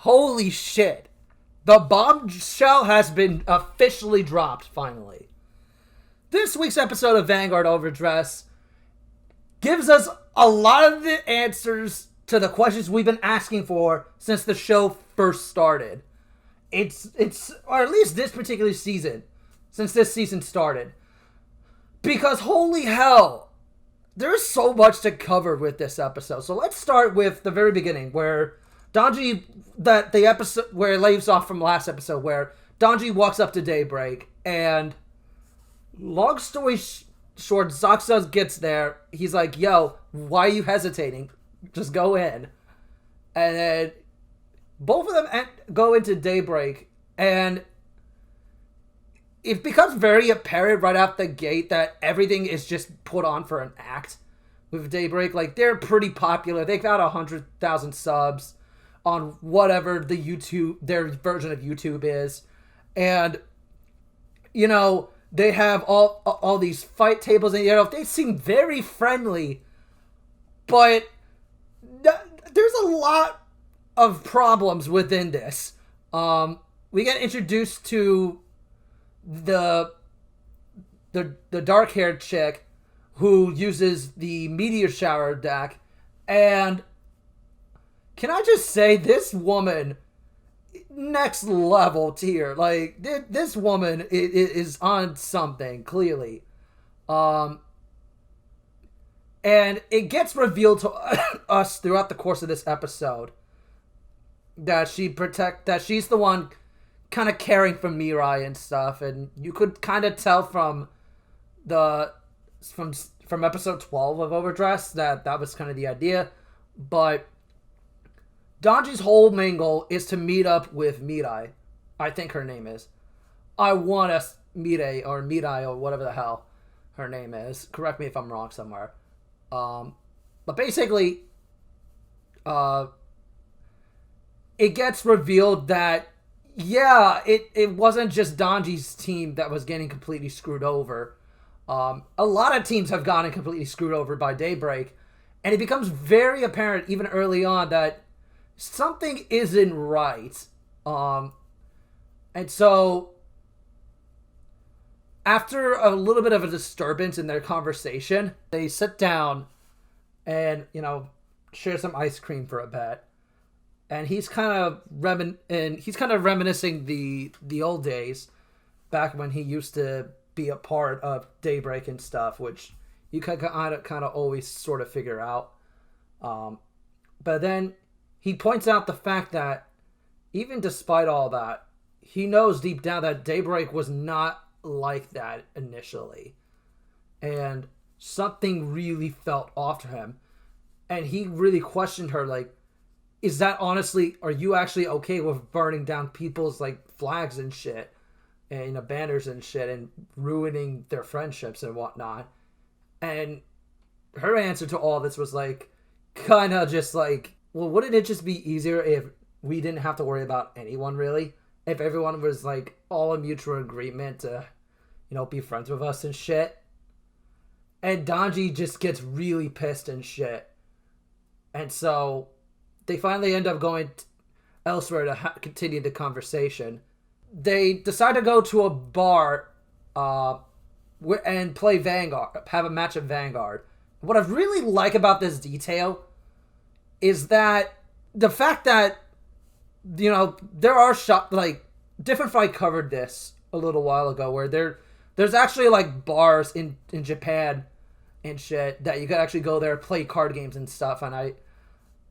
Holy shit. The bombshell has been officially dropped, finally. This week's episode of Vanguard Overdress gives us a lot of the answers to the questions we've been asking for since the show first started. Or at least this particular season, since this season started. Because holy hell, there's so much to cover with this episode. So let's start with the very beginning, where Donji, the episode where it leaves off from last episode, where Donji walks up to Daybreak, and long story short, Zaxa gets there. He's like, yo, why are you hesitating? Just go in. And then both of them go into Daybreak, and it becomes very apparent right out the gate that everything is just put on for an act with Daybreak. Like, they're pretty popular. They've got 100,000 subs on whatever their version of YouTube is. And, you know, they have all these fight tables, and, you know, they seem very friendly, but there's a lot of problems within this. We get introduced to the dark-haired chick who uses the meteor shower deck, and can I just say, this woman, next level tier. Like, this woman is on something, clearly. And it gets revealed to us throughout the course of this episode that she's the one kind of caring for Mirai and stuff, and you could kind of tell from episode 12 of Overdress that was kind of the idea. But Donji's whole main goal is to meet up with Mirai. I think her name is. I want us Mirai or whatever the hell her name is. Correct me if I'm wrong somewhere. But basically, it gets revealed that, yeah, it wasn't just Donji's team that was getting completely screwed over. A lot of teams have gotten completely screwed over by Daybreak, and it becomes very apparent even early on that something isn't right. And so, after a little bit of a disturbance in their conversation, they sit down and, you know, share some ice cream for a bit. And he's kind of reminiscing the old days, back when he used to be a part of Daybreak and stuff, which you can kind of always sort of figure out. But then he points out the fact that even despite all that, he knows deep down that Daybreak was not like that initially. And something really felt off to him. And he really questioned her, like, are you actually okay with burning down people's, like, flags and shit, and, you know, banners and shit, and ruining their friendships and whatnot? And her answer to all this was, like, kind of just like, well, wouldn't it just be easier if we didn't have to worry about anyone, really? If everyone was, like, all in mutual agreement to, you know, be friends with us and shit? And Donji just gets really pissed and shit. And so they finally end up going elsewhere to continue the conversation. They decide to go to a bar and play Vanguard, have a match of Vanguard. What I really like about this detail is that the fact that, you know, there are like, Different Fight covered this a little while ago, where there's actually, like, bars in Japan and shit that you could actually go there, play card games and stuff, and I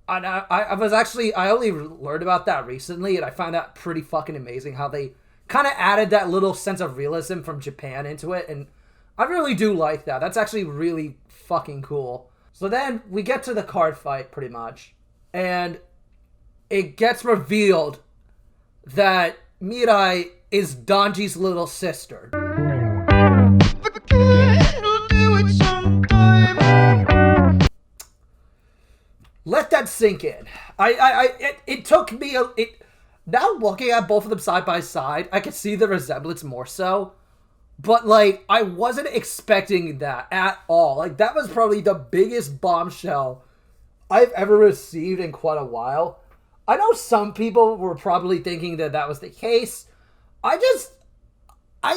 only learned about that recently, and I find that pretty fucking amazing how they kind of added that little sense of realism from Japan into it, and I really do like that. That's actually really fucking cool. So then we get to the card fight, pretty much, and it gets revealed that Mirai is Donji's little sister. Let that sink in. It took me now looking at both of them side by side, I could see the resemblance more so. But, like, I wasn't expecting that at all. Like, that was probably the biggest bombshell I've ever received in quite a while. I know some people were probably thinking that that was the case. I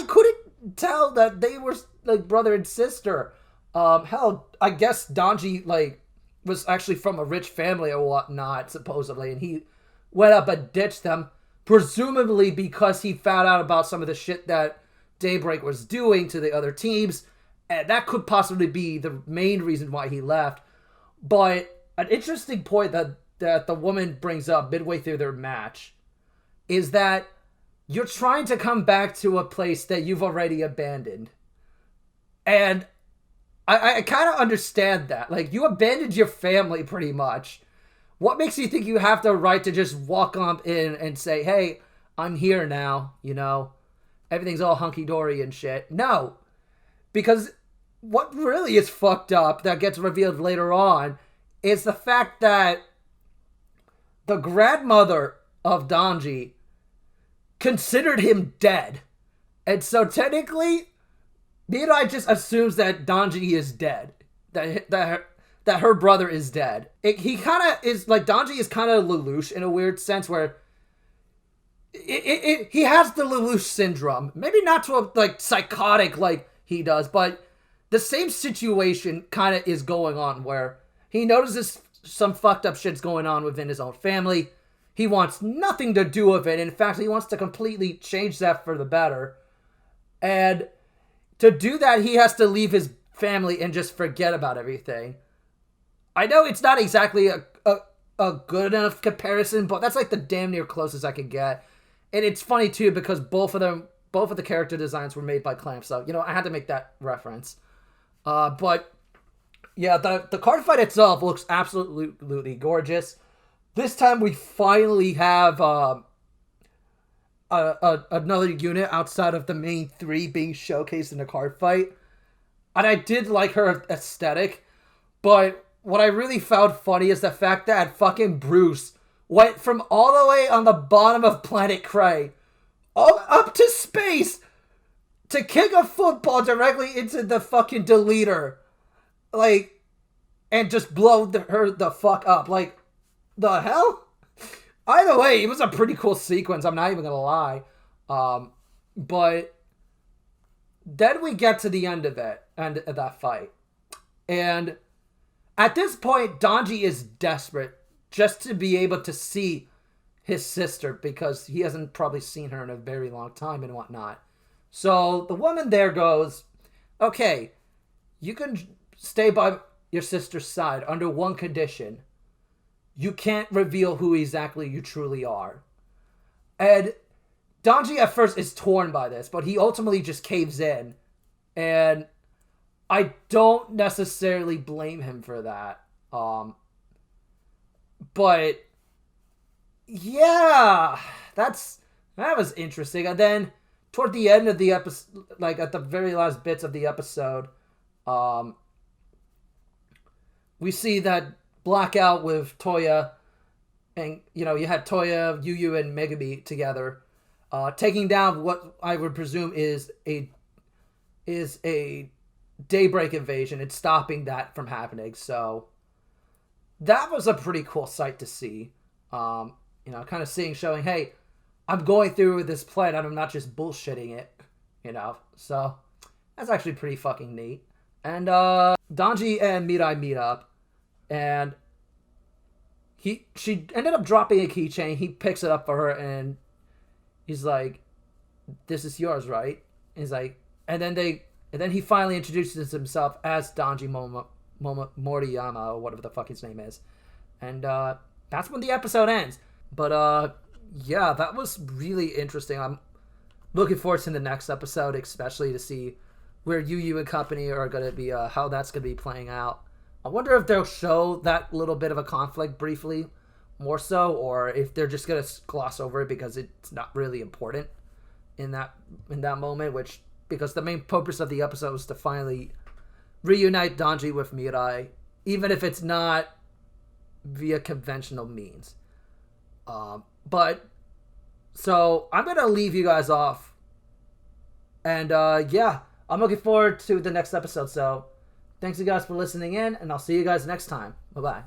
couldn't tell that they were like brother and sister. Hell, I guess Donji like was actually from a rich family or whatnot, supposedly, and he went up and ditched them, presumably because he found out about some of the shit that Daybreak was doing to the other teams, and that could possibly be the main reason why he left. But an interesting point that the woman brings up midway through their match is that you're trying to come back to a place that you've already abandoned. And I kind of understand that. Like, you abandoned your family pretty much. What makes you think you have the right to just walk up in and say, hey, I'm here now, you know? Everything's all hunky-dory and shit. No. Because what really is fucked up that gets revealed later on is the fact that the grandmother of Donji considered him dead. And so technically, Mirai just assumes that Donji is dead. That her brother is dead. He kind of is, like, Donji is kind of Lelouch in a weird sense where he has the Lelouch syndrome. Maybe not to a, like, psychotic like he does, but the same situation kind of is going on where he notices some fucked up shit's going on within his own family. He wants nothing to do with it. In fact, he wants to completely change that for the better. And to do that, he has to leave his family and just forget about everything. I know it's not exactly a good enough comparison, but that's like the damn near closest I could get. And it's funny too because both of the character designs were made by Clamp, so you know I had to make that reference. But yeah, the card fight itself looks absolutely gorgeous. This time we finally have another unit outside of the main three being showcased in the card fight. And I did like her aesthetic, but what I really found funny is the fact that fucking Bruce went from all the way on the bottom of Planet Cray all up to space to kick a football directly into the fucking deleter. Like, and just blow her the fuck up. Like, the hell? Either way, it was a pretty cool sequence, I'm not even gonna lie. But then we get to the end of that fight. And at this point, Donji is desperate just to be able to see his sister because he hasn't probably seen her in a very long time and whatnot. So the woman there goes, okay, you can stay by your sister's side under one condition. You can't reveal who exactly you truly are. And Donji at first is torn by this, but he ultimately just caves in. And I don't necessarily blame him for that. But yeah, that was interesting. And then toward the end of the episode, like at the very last bits of the episode, we see that blackout with Toya, and you know you had Toya, Yu, and Megumi together, taking down what I would presume is a Daybreak invasion. It's stopping that from happening. So that was a pretty cool sight to see. You know, kind of showing, hey, I'm going through with this plan and I'm not just bullshitting it. You know, so that's actually pretty fucking neat. And Donji and Mirai meet up, and she ended up dropping a keychain. He picks it up for her, and he's like, "This is yours, right?" And he's like, and then he finally introduces himself as Donji Moriyama, or whatever the fuck his name is, and that's when the episode ends. But yeah, that was really interesting. I'm looking forward to the next episode, especially to see where Yu and company are going to be, how that's going to be playing out. I wonder if they'll show that little bit of a conflict briefly, more so, or if they're just going to gloss over it because it's not really important in that moment, because the main purpose of the episode was to finally reunite Donji with Mirai, even if it's not via conventional means. But so I'm going to leave you guys off. And yeah, I'm looking forward to the next episode. So thanks you guys for listening in, and I'll see you guys next time. Bye-bye.